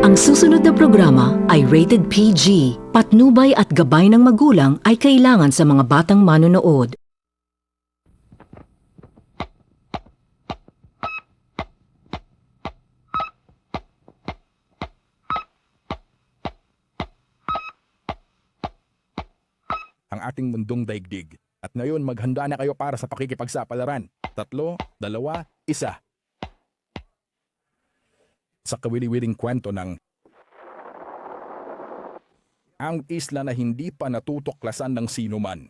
Ang susunod na programa ay rated PG. Patnubay at gabay ng magulang ay kailangan sa mga batang manonood. Ang ating mundong daigdig. At ngayon maghanda na kayo para sa pakikipagsapalaran. 3, 2, 1. Sa kawili-wiling kwento ng ang isla na hindi pa natutuklasan ng sinuman.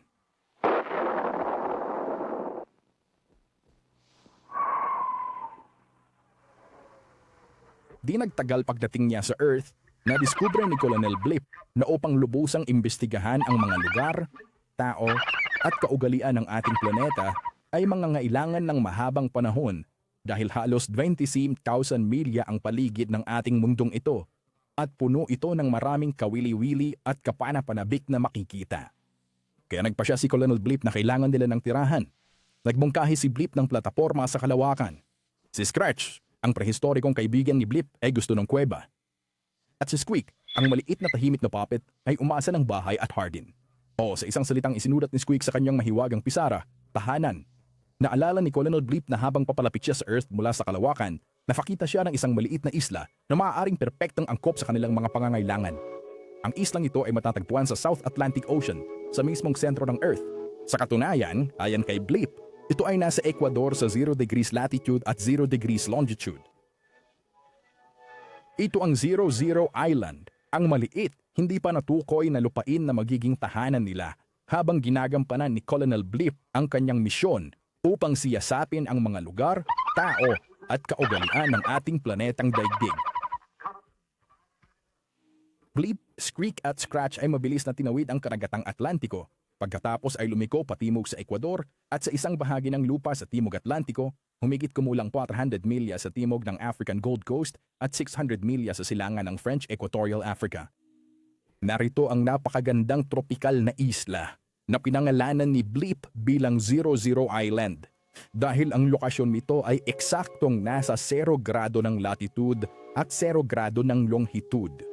Di nagtagal pagdating niya sa Earth, nadiskubre ni Colonel Blip na upang lubusang imbestigahan ang mga lugar, tao, at kaugalian ng ating planeta ay mangangailangan ng mahabang panahon dahil halos 27,000 milya ang paligid ng ating mundong ito at puno ito ng maraming kawili-wili at kapanapanabik na makikita. Kaya nagpasya si Colonel Blip na kailangan nila ng tirahan. Nagbungkahi si Blip ng plataporma sa kalawakan. Si Scratch, ang prehistorikong kaibigan ni Blip, ay gusto ng kuweba. At si Squeak, ang maliit na tahimik na puppet, ay umaasa ng bahay at hardin. O sa isang salitang isinulat ni Squeak sa kanyang mahiwagang pisara, tahanan. Naalala ni Colonel Blip na habang papalapit siya sa Earth mula sa kalawakan, napakita siya ng isang maliit na isla na maaaring perpektong angkop sa kanilang mga pangangailangan. Ang islang ito ay matatagpuan sa South Atlantic Ocean, sa mismong sentro ng Earth. Sa katunayan, ayon kay Blip, ito ay nasa Ecuador sa 0 degrees latitude at 0 degrees longitude. Ito ang 00 Island, ang maliit, hindi pa natukoy na lupain na magiging tahanan nila habang ginagampanan ni Colonel Blip ang kanyang misyon upang siyasapin ang mga lugar, tao at kaugalian ng ating planetang daigdig. Blip, Squeak at Scratch ay mabilis na tinawid ang karagatang Atlantiko pagkatapos ay lumiko patimog sa Ecuador at sa isang bahagi ng lupa sa Timog Atlantiko, humigit kumulang 400 milya sa timog ng African Gold Coast at 600 milya sa silangan ng French Equatorial Africa. Narito ang napakagandang tropikal na isla na pinangalanan ni Blip bilang 00 Island dahil ang lokasyon nito ay eksaktong nasa 0 grado ng latitude at 0 grado ng longitude.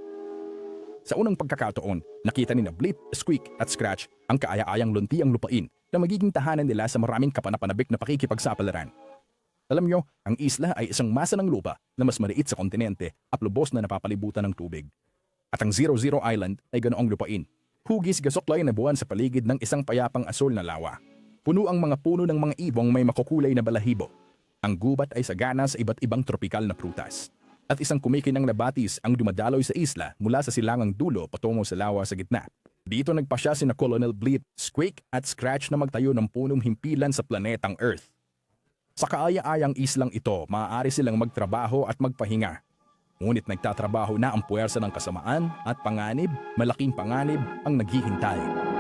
Sa unang pagkakataon, nakita ni na Blip, Squeak at Scratch ang kaaya-ayang luntiang lupain na magiging tahanan nila sa maraming kapanapanabik na pakikipagsapalaran. Alam nyo, ang isla ay isang masa ng lupa na mas maliit sa kontinente at lubos na napapalibutan ng tubig. At ang 00 Island ay ganoong lupain. Hugis gasoklay na buwan sa paligid ng isang payapang asul na lawa. Puno ang mga puno ng mga ibong may makukulay na balahibo. Ang gubat ay sagana sa iba't ibang tropikal na prutas. At isang kumikinang na batis ang dumadaloy sa isla mula sa silangang dulo patungo sa lawa sa gitna. Dito nagpasya sina Colonel Blip, Squeak at Scratch na magtayo ng punong himpilan sa planetang Earth. Sa kaaya-ayang islang ito, maaari silang magtrabaho at magpahinga. Ngunit nagtatrabaho na ang puwersa ng kasamaan at panganib, malaking panganib ang naghihintay.